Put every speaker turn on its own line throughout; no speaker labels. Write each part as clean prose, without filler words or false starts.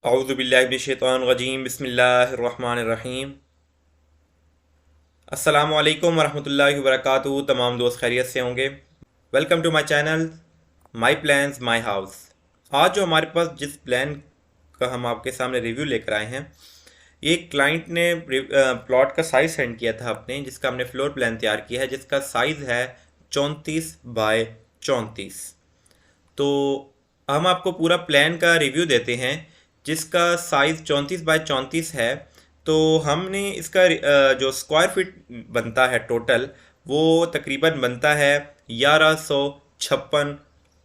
औज़ुबिल्लाहि मिनश्शैतानिर्रजीम बिस्मिल्लाहिर्रहमानिर्रहीम। अस्सलामु अलैकुम वरहमतुल्लाहि वबरकातुहू। तमाम दोस्त खैरियत से होंगे। Welcome to my channel my plans my house. आज जो हमारे पास जिस प्लान का हम आपके सामने रिव्यू लेकर आए हैं, ये क्लाइंट ने प्लॉट का साइज़ सेंड किया था अपने, जिसका हमने फ्लोर प्लान तैयार किया है, जिसका साइज़ है 34 बाय 34। तो हम आपको पूरा प्लान का रिव्यू देते हैं, जिसका साइज़ 34 बाय 34 है। तो हमने इसका जो स्क्वायर फीट बनता है टोटल, वो तकरीबन बनता है 1156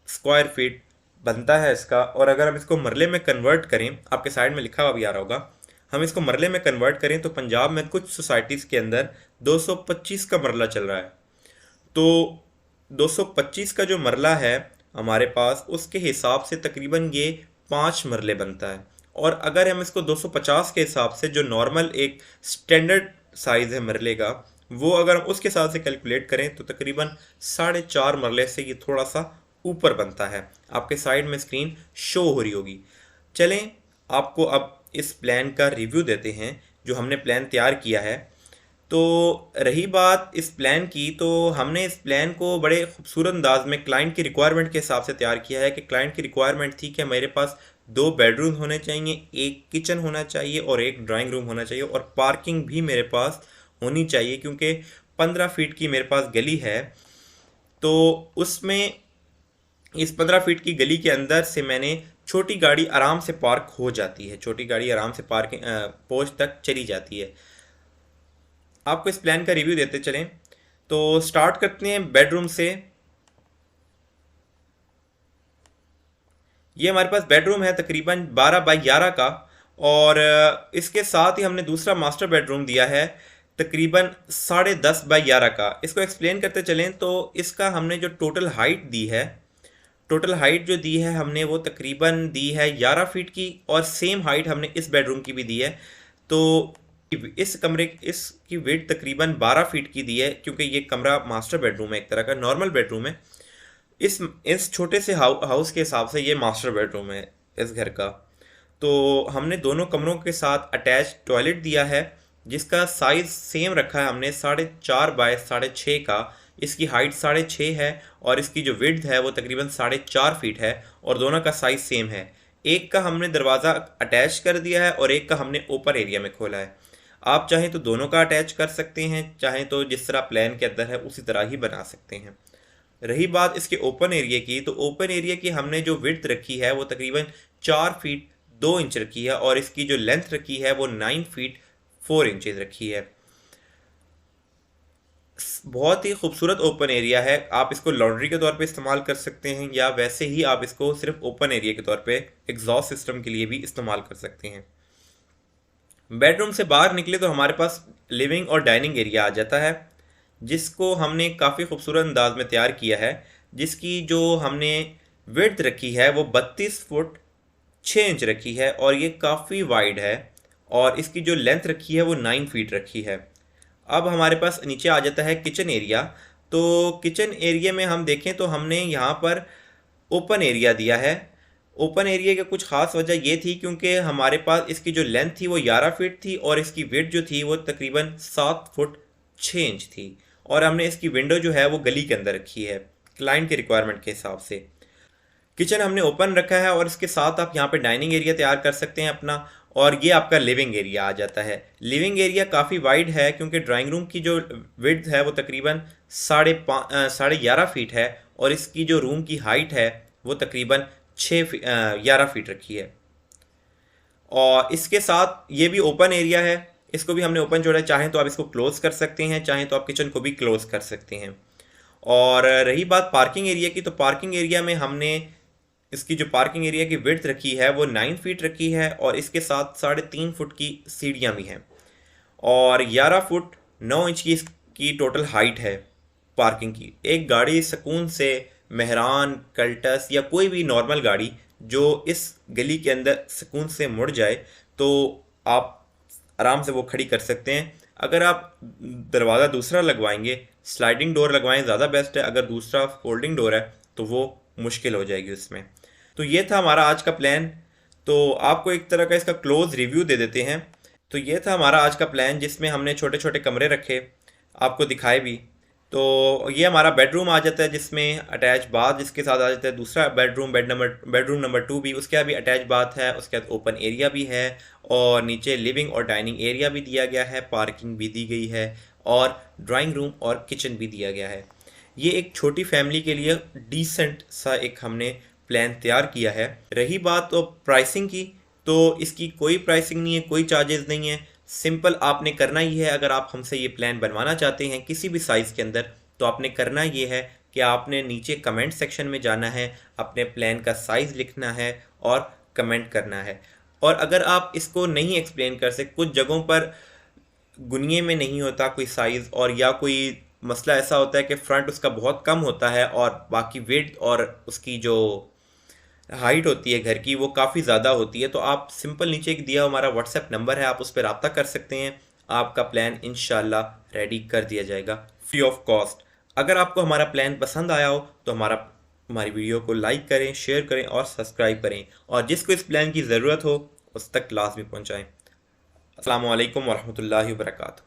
स्क्वायर फीट बनता है इसका। और अगर हम इसको मरले में कन्वर्ट करें, आपके साइड में लिखा हुआ भी आ रहा होगा, हम इसको मरले में कन्वर्ट करें तो पंजाब में कुछ सोसाइटीज़ के अंदर 225 का मरला चल रहा है। तो 225 का जो मरला है हमारे पास, उसके हिसाब से तकरीबन ये 5 मरले बनता है। और अगर हम इसको 250 के हिसाब से, जो नॉर्मल एक स्टैंडर्ड साइज़ है मरले का, वो अगर हम उसके हिसाब से कैलकुलेट करें तो तकरीबन 4.5 मरले से ये थोड़ा सा ऊपर बनता है। आपके साइड में स्क्रीन शो हो रही होगी। चलें, आपको अब इस प्लान का रिव्यू देते हैं जो हमने प्लान तैयार किया है। तो रही बात इस प्लान की, तो हमने इस प्लान को बड़े खूबसूरत अंदाज में क्लाइंट की रिक्वायरमेंट के हिसाब से तैयार किया है। कि क्लाइंट की रिक्वायरमेंट थी कि मेरे पास 2 बेडरूम होने चाहिए, एक किचन होना चाहिए और एक ड्राइंग रूम होना चाहिए, और पार्किंग भी मेरे पास होनी चाहिए क्योंकि 15 फीट की मेरे पास गली है। तो उसमें इस 15 फीट की गली के अंदर से मैंने छोटी गाड़ी आराम से पार्क हो जाती है, छोटी गाड़ी आराम से पार्किंग पोस्ट तक चली जाती है। आपको इस प्लान का रिव्यू देते चलें, तो स्टार्ट करते हैं बेडरूम से। ये हमारे पास बेडरूम है तकरीबन 12 बाई 11 का। और इसके साथ ही हमने दूसरा मास्टर बेडरूम दिया है तकरीबन 10.5 बाई 11 का। इसको एक्सप्लेन करते चलें तो इसका हमने जो टोटल हाइट दी है, टोटल हाइट जो दी है हमने, वो तकरीबन दी है 11 फीट की। और सेम हाइट हमने इस बेडरूम की भी दी है। तो इस कमरे इसकी वेट तकरीबन 12 फीट की दी है, क्योंकि ये कमरा मास्टर बेडरूम है, एक तरह का नॉर्मल बेडरूम है। इस छोटे से हाउस के हिसाब से ये मास्टर बेडरूम है इस घर का। तो हमने दोनों कमरों के साथ अटैच टॉयलेट दिया है, जिसका साइज़ सेम रखा है हमने 4.5 बाय 6.5 का। इसकी हाइट 6.5 है और इसकी जो विड्थ है वो तकरीबन 4.5 फीट है, और दोनों का साइज़ सेम है। एक का हमने दरवाज़ा अटैच कर दिया है और एक का हमने ओपन एरिया में खोला है। आप चाहें तो दोनों का अटैच कर सकते हैं, चाहें तो जिस तरह प्लान के अंदर है उसी तरह ही बना सकते हैं। रही बात इसके ओपन एरिया की, तो ओपन एरिया की हमने जो विड्थ रखी है वो तकरीबन 4 फीट 2 इंच रखी है, और इसकी जो लेंथ रखी है वो 9 फीट 4 इंचेस रखी है। बहुत ही खूबसूरत ओपन एरिया है। आप इसको लॉन्ड्री के तौर पे इस्तेमाल कर सकते हैं, या वैसे ही आप इसको सिर्फ ओपन एरिया के तौर पे एग्जॉस्ट सिस्टम के लिए भी इस्तेमाल कर सकते हैं। बेडरूम से बाहर निकले तो हमारे पास लिविंग और डाइनिंग एरिया आ जाता है, जिसको हमने काफ़ी खूबसूरत अंदाज में तैयार किया है। जिसकी जो हमने विड्थ रखी है वो 32 फुट 6 इंच रखी है, और ये काफ़ी वाइड है। और इसकी जो लेंथ रखी है वो 9 फीट रखी है। अब हमारे पास नीचे आ जाता है किचन एरिया। तो किचन एरिया में हम देखें तो हमने यहाँ पर ओपन एरिया दिया है। ओपन एरिया की कुछ ख़ास वजह ये थी क्योंकि हमारे पास इसकी जो लेंथ थी वो 11 फीट थी, और इसकी विड्थ जो थी वो तकरीबन 7 फुट 6 इंच थी। और हमने इसकी विंडो जो है वो गली के अंदर रखी है क्लाइंट के रिक्वायरमेंट के हिसाब से। किचन हमने ओपन रखा है, और इसके साथ आप यहाँ पे डाइनिंग एरिया तैयार कर सकते हैं अपना। और ये आपका लिविंग एरिया आ जाता है। लिविंग एरिया काफ़ी वाइड है क्योंकि ड्राइंग रूम की जो विड्थ है वो तकरीबन 11.5 फीट है, और इसकी जो रूम की हाइट है वो तकरीबन 11 फीट रखी है। और इसके साथ ये भी ओपन एरिया है, इसको भी हमने ओपन छोड़ा है। चाहें तो आप इसको क्लोज़ कर सकते हैं, चाहें तो आप किचन को भी क्लोज़ कर सकते हैं। और रही बात पार्किंग एरिया की, तो पार्किंग एरिया में हमने इसकी जो पार्किंग एरिया की विड्थ रखी है वो 9 फीट रखी है, और इसके साथ 3.5 फुट की सीढ़ियाँ भी हैं। और 11 फुट 9 इंच की इसकी टोटल हाइट है पार्किंग की। एक गाड़ी सुकून से, मेहरान, कल्टस या कोई भी नॉर्मल गाड़ी जो इस गली के अंदर सुकून से मुड़ जाए, तो आप आराम से वो खड़ी कर सकते हैं। अगर आप दरवाज़ा दूसरा लगवाएंगे, स्लाइडिंग डोर लगवाएं ज़्यादा बेस्ट है। अगर दूसरा फोल्डिंग डोर है तो वो मुश्किल हो जाएगी उसमें। तो ये था हमारा आज का प्लान। तो आपको एक तरह का इसका क्लोज रिव्यू दे देते हैं। तो ये था हमारा आज का प्लान, जिसमें हमने छोटे छोटे कमरे रखे, आपको दिखाए भी। तो ये हमारा बेडरूम आ जाता है, जिसमें अटैच बाथ जिसके साथ आ जाता है। दूसरा बेडरूम नंबर 2 भी, उसके भी अटैच बाथ है, उसके बाद ओपन एरिया भी है, और नीचे लिविंग और डाइनिंग एरिया भी दिया गया है, पार्किंग भी दी गई है, और ड्राइंग रूम और किचन भी दिया गया है। ये एक छोटी फैमिली के लिए डिसेंट सा एक हमने प्लान तैयार किया है। रही बात तो प्राइसिंग की, तो इसकी कोई प्राइसिंग नहीं है, कोई चार्जेस नहीं है। सिंपल आपने करना ही है, अगर आप हमसे ये प्लान बनवाना चाहते हैं किसी भी साइज़ के अंदर, तो आपने करना ये है कि आपने नीचे कमेंट सेक्शन में जाना है, अपने प्लान का साइज़ लिखना है और कमेंट करना है। और अगर आप इसको नहीं एक्सप्लेन कर सकते, कुछ जगहों पर गुनिये में नहीं होता कोई साइज़, और या कोई मसला ऐसा होता है कि फ्रंट उसका बहुत कम होता है और बाकी विड्थ और उसकी जो हाइट होती है घर की वो काफ़ी ज़्यादा होती है, तो आप सिंपल नीचे एक दिया हमारा व्हाट्सएप नंबर है, आप उस पर रब्ता कर सकते हैं। आपका प्लान इंशाल्लाह रेडी कर दिया जाएगा फ्री ऑफ कॉस्ट। अगर आपको हमारा प्लान पसंद आया हो तो हमारी वीडियो को लाइक करें, शेयर करें और सब्सक्राइब करें, और जिसको इस प्लान की ज़रूरत हो उस तक लाजमी पहुँचाएँ। अस्सलामु अलैकुम वरहमतुल्लाहि वबरकातुहू।